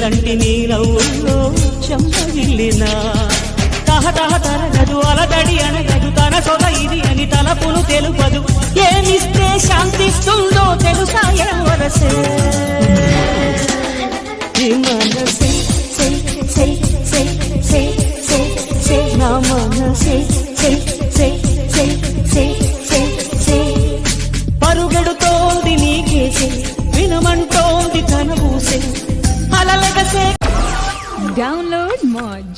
వెన్నెలంటి నీ నవ్వుల్లో చెంపగిల్లినా తహతహ తరగదు అలదడి అనగదు తన సొల ఇది అని తలపులు తెలుపదు ఏమిస్తే శాంతిస్తుందో తెలుసా ఎవరసే మనసే నా మనసే పరుగెడుతోంది నీకేసే వినమంటోంది తన ఊసే అలలగసే Download Moj.